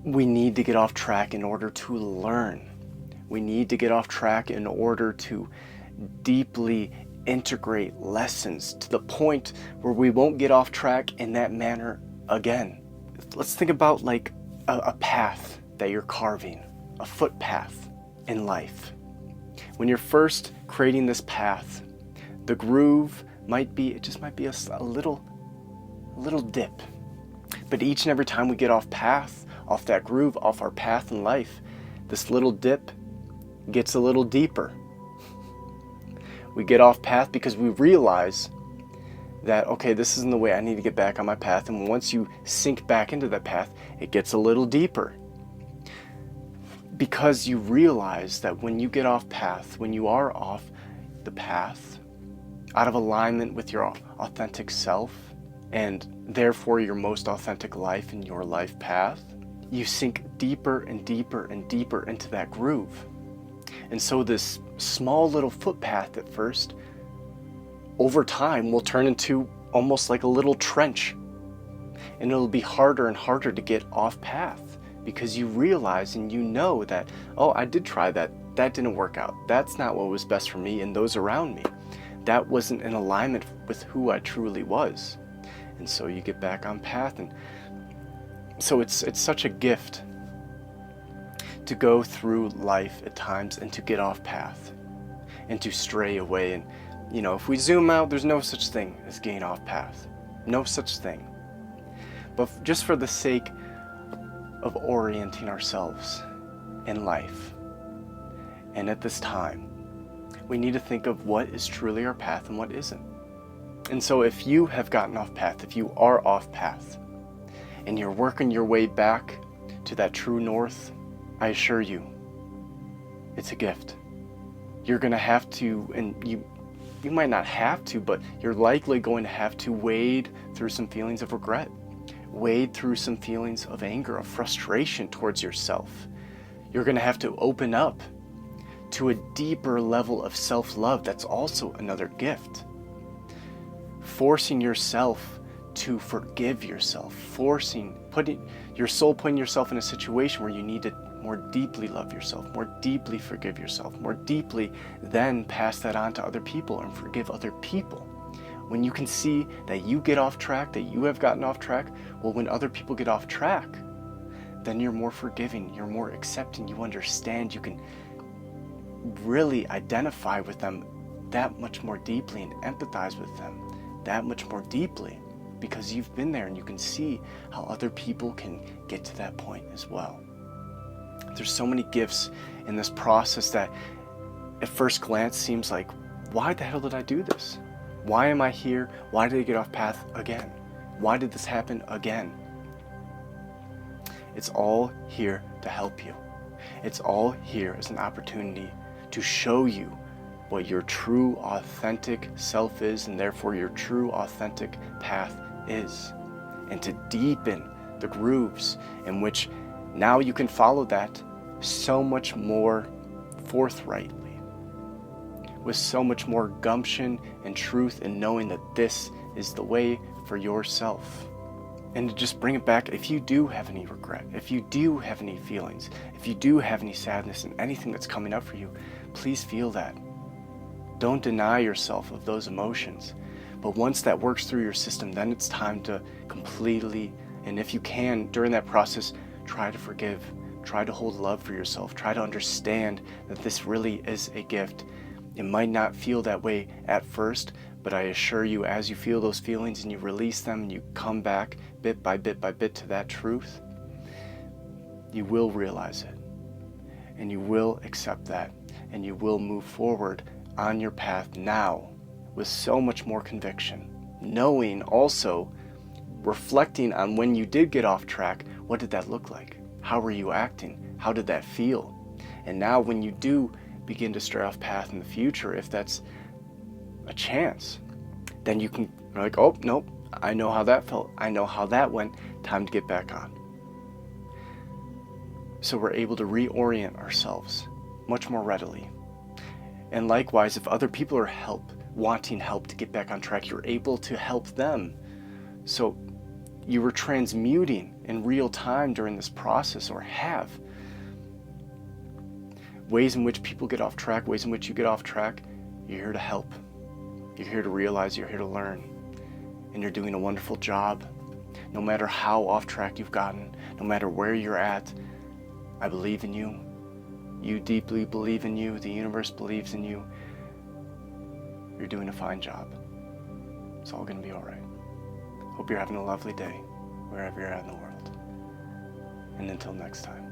we need to get off track in order to learn. We need to get off track in order to deeply integrate lessons to the point where we won't get off track in that manner again. Let's think about like a path that you're carving, a footpath in life. When you're first creating this path, the groove might be a little dip. But each and every time we get off that groove, off our path in life, this little dip gets a little deeper. We get off path because we realize that, okay, this isn't the way I need to get back on my path. And once you sink back into that path, it gets a little deeper. Because you realize that when you get off path, when you are off the path, out of alignment with your authentic self, and therefore your most authentic life in your life path, you sink deeper and deeper and deeper into that groove. And so this small little footpath at first, over time will turn into almost like a little trench. And it'll be harder and harder to get off path because you realize and you know that, oh, I did try that. That didn't work out. That's not what was best for me and those around me. That wasn't in alignment with who I truly was. And so you get back on path. And so it's such a gift to go through life at times and to get off path and to stray away. And if we zoom out, there's no such thing as getting off path. No such thing. But just for the sake of orienting ourselves in life, and at this time, we need to think of what is truly our path and what isn't. And so if you have gotten off path, if you are off path, and you're working your way back to that true north, I assure you, it's a gift. You're going to have to, and you might not have to, but you're likely going to have to wade through some feelings of regret, wade through some feelings of anger, of frustration towards yourself. You're going to have to open up to a deeper level of self-love. That's also another gift. Forcing yourself to forgive yourself, putting yourself in a situation where you need to more deeply love yourself, more deeply forgive yourself, more deeply then pass that on to other people and forgive other people. When you can see that you get off track, that you have gotten off track, well, when other people get off track, then you're more forgiving, you're more accepting, you understand, you can really identify with them that much more deeply and empathize with them that much more deeply because you've been there and you can see how other people can get to that point as well. There's so many gifts in this process that at first glance seems like, why the hell did I do this? Why am I here? Why did I get off path again? Why did this happen again? It's all here to help you. It's all here as an opportunity to show you what your true authentic self is and therefore your true authentic path is, and to deepen the grooves in which now you can follow that so much more forthrightly, with so much more gumption and truth in knowing that this is the way for yourself. And to just bring it back, if you do have any regret, if you do have any feelings, if you do have any sadness and anything that's coming up for you, please feel that. Don't deny yourself of those emotions. But once that works through your system, then it's time to completely, and if you can, during that process, try to forgive. Try to hold love for yourself. Try to understand that this really is a gift. It might not feel that way at first, but I assure you, as you feel those feelings and you release them and you come back bit by bit by bit to that truth, you will realize it. And you will accept that. And you will move forward on your path now with so much more conviction, knowing also, reflecting on when you did get off track, what did that look like? How were you acting? How did that feel? And now when you do begin to stray off path in the future, if that's a chance, then you can, like, oh, nope, I know how that felt. I know how that went. Time to get back on. So we're able to reorient ourselves much more readily. And likewise, if other people are wanting help to get back on track, you're able to help them. So you were transmuting in real time during this process, or have. Ways in which people get off track, ways in which you get off track, you're here to help. You're here to realize, you're here to learn. And you're doing a wonderful job. No matter how off track you've gotten, no matter where you're at, I believe in you. You deeply believe in you. The universe believes in you. You're doing a fine job. It's all going to be all right. Hope you're having a lovely day, wherever you're at in the world. And until next time.